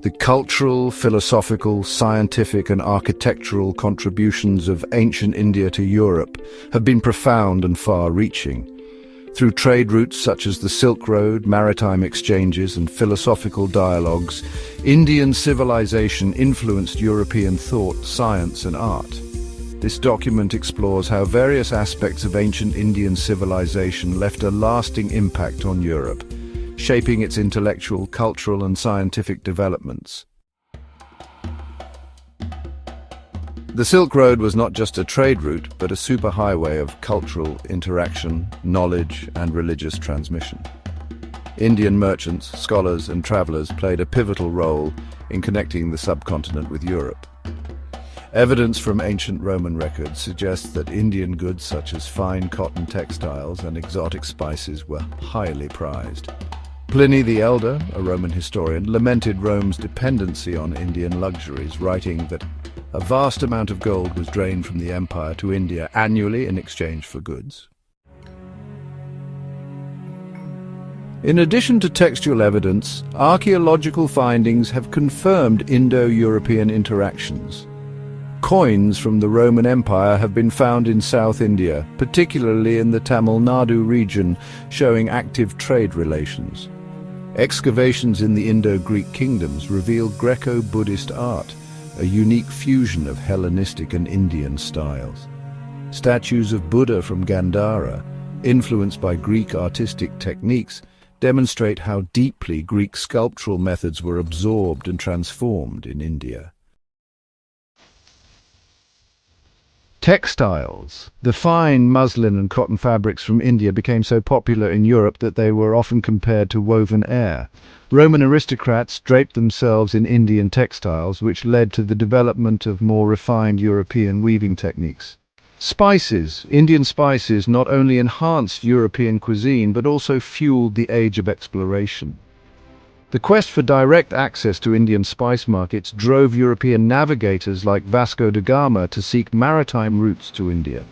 The cultural, philosophical, scientific and architectural contributions of ancient India to Europe have been profound and far-reaching. Through trade routes such as the Silk Road, maritime exchanges and philosophical dialogues, Indian civilization influenced European thought, science and art. This document explores how various aspects of ancient Indian civilization left a lasting impact on Europe, shaping its intellectual, cultural and scientific developments. The Silk Road was not just a trade route, but a superhighway of cultural interaction, knowledge and religious transmission. Indian merchants, scholars and travelers played a pivotal role in connecting the subcontinent with Europe. Evidence from ancient Roman records suggests that Indian goods such as fine cotton textiles and exotic spices were highly prized. Pliny the Elder, a Roman historian, lamented Rome's dependency on Indian luxuries, writing that a vast amount of gold was drained from the empire to India annually in exchange for goods. In addition to textual evidence, archaeological findings have confirmed Indo-European interactions. Coins from the Roman Empire have been found in South India, particularly in the Tamil Nadu region, showing active trade relations. Excavations in the Indo-Greek kingdoms reveal Greco-Buddhist art, a unique fusion of Hellenistic and Indian styles. Statues of Buddha from Gandhara, influenced by Greek artistic techniques, demonstrate how deeply Greek sculptural methods were absorbed and transformed in India. Textiles. The fine muslin and cotton fabrics from India became so popular in Europe that they were often compared to woven air. Roman aristocrats draped themselves in Indian textiles, which led to the development of more refined European weaving techniques. Spices. Indian spices not only enhanced European cuisine but also fueled the age of exploration. The quest for direct access to Indian spice markets drove European navigators like Vasco da Gama to seek maritime routes to India.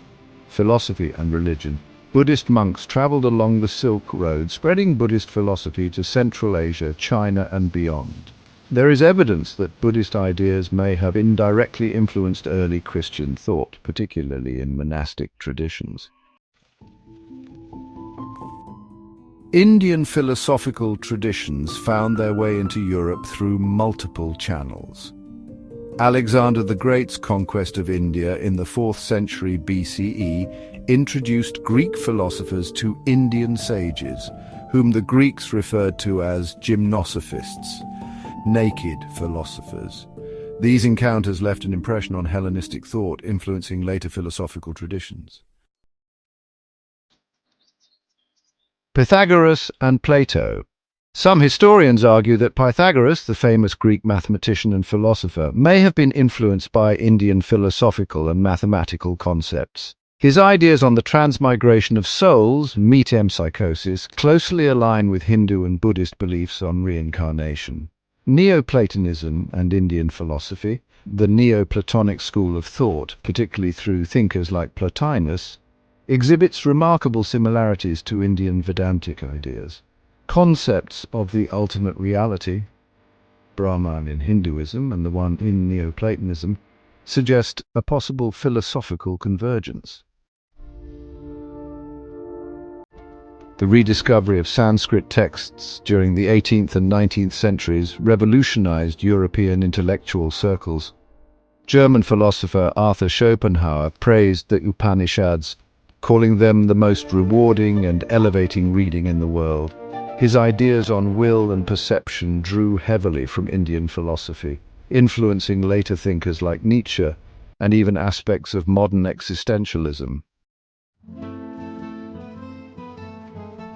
Philosophy and religion. Buddhist monks traveled along the Silk Road, spreading Buddhist philosophy to Central Asia, China and beyond. There is evidence that Buddhist ideas may have indirectly influenced early Christian thought, particularly in monastic traditions. Indian philosophical traditions found their way into Europe through multiple channels. Alexander the Great's conquest of India in the 4th century BCE introduced Greek philosophers to Indian sages, whom the Greeks referred to as gymnosophists, naked philosophers. These encounters left an impression on Hellenistic thought, influencing later philosophical traditions. Pythagoras and Plato. Some historians argue that Pythagoras, the famous Greek mathematician and philosopher, may have been influenced by Indian philosophical and mathematical concepts. His ideas on the transmigration of souls, metempsychosis, closely align with Hindu and Buddhist beliefs on reincarnation. Neoplatonism and Indian philosophy. The Neoplatonic school of thought, particularly through thinkers like Plotinus, exhibits remarkable similarities to Indian Vedantic ideas. Concepts of the ultimate reality, Brahman in Hinduism and the one in Neoplatonism, suggest a possible philosophical convergence. The rediscovery of Sanskrit texts during the 18th and 19th centuries revolutionized European intellectual circles. German philosopher Arthur Schopenhauer praised the Upanishads, calling them the most rewarding and elevating reading in the world. His ideas on will and perception drew heavily from Indian philosophy, influencing later thinkers like Nietzsche and even aspects of modern existentialism.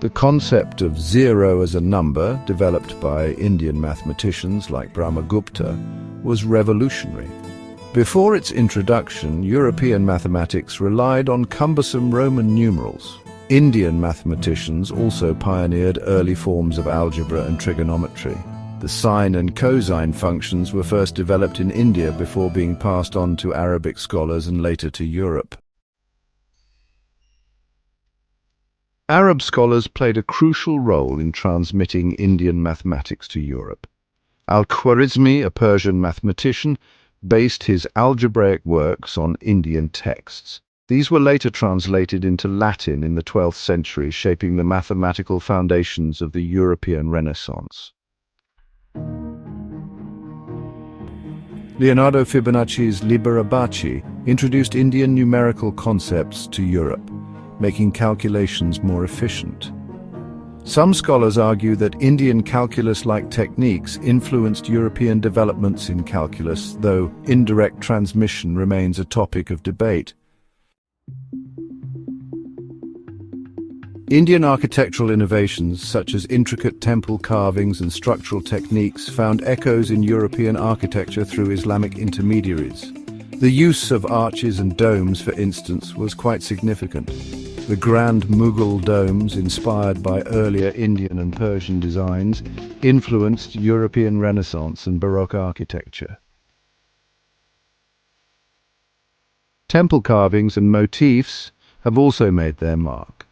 The concept of zero as a number, developed by Indian mathematicians like Brahmagupta, was revolutionary. Before its introduction, European mathematics relied on cumbersome Roman numerals. Indian mathematicians also pioneered early forms of algebra and trigonometry. The sine and cosine functions were first developed in India before being passed on to Arabic scholars and later to Europe. Arab scholars played a crucial role in transmitting Indian mathematics to Europe. Al-Khwarizmi, a Persian mathematician, based his algebraic works on Indian texts. These were later translated into Latin in the 12th century, shaping the mathematical foundations of the European Renaissance. Leonardo Fibonacci's Libera Baci introduced Indian numerical concepts to Europe, making calculations more efficient. Some scholars argue that Indian calculus-like techniques influenced European developments in calculus, though indirect transmission remains a topic of debate. Indian architectural innovations, such as intricate temple carvings and structural techniques, found echoes in European architecture through Islamic intermediaries. The use of arches and domes, for instance, was quite significant. The grand Mughal domes, inspired by earlier Indian and Persian designs, influenced European Renaissance and Baroque architecture. Temple carvings and motifs have also made their mark.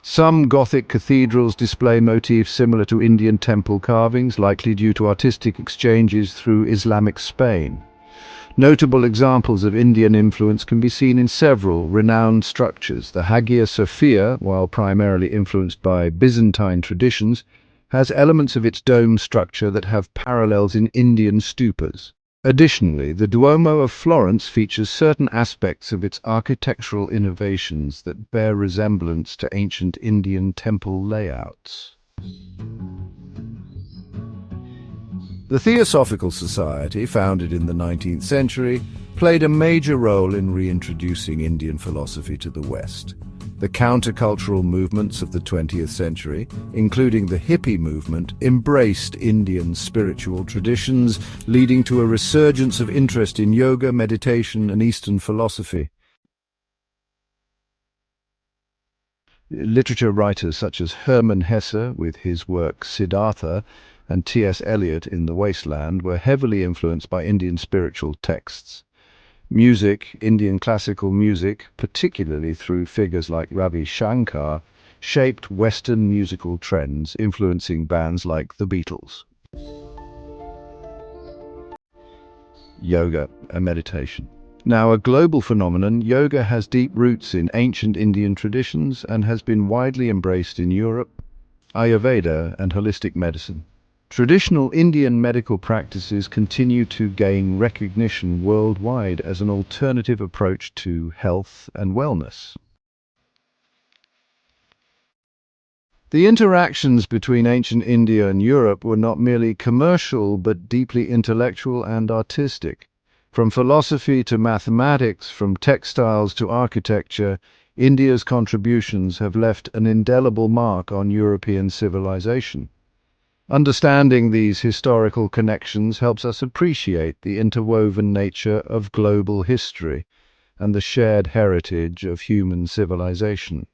Some Gothic cathedrals display motifs similar to Indian temple carvings, likely due to artistic exchanges through Islamic Spain. Notable examples of Indian influence can be seen in several renowned structures. The Hagia Sophia, while primarily influenced by Byzantine traditions, has elements of its dome structure that have parallels in Indian stupas. Additionally, the Duomo of Florence features certain aspects of its architectural innovations that bear resemblance to ancient Indian temple layouts. The Theosophical Society, founded in the 19th century, played a major role in reintroducing Indian philosophy to the West. The countercultural movements of the 20th century, including the hippie movement, embraced Indian spiritual traditions, leading to a resurgence of interest in yoga, meditation, and Eastern philosophy. Literature writers such as Hermann Hesse, with his work Siddhartha, and T.S. Eliot in The Wasteland, were heavily influenced by Indian spiritual texts. Music, Indian classical music, particularly through figures like Ravi Shankar, shaped Western musical trends, influencing bands like the Beatles. Yoga and meditation. Now a global phenomenon, yoga has deep roots in ancient Indian traditions and has been widely embraced in Europe, Ayurveda, and holistic medicine. Traditional Indian medical practices continue to gain recognition worldwide as an alternative approach to health and wellness. The interactions between ancient India and Europe were not merely commercial but deeply intellectual and artistic. From philosophy to mathematics, from textiles to architecture, India's contributions have left an indelible mark on European civilization. Understanding these historical connections helps us appreciate the interwoven nature of global history and the shared heritage of human civilization.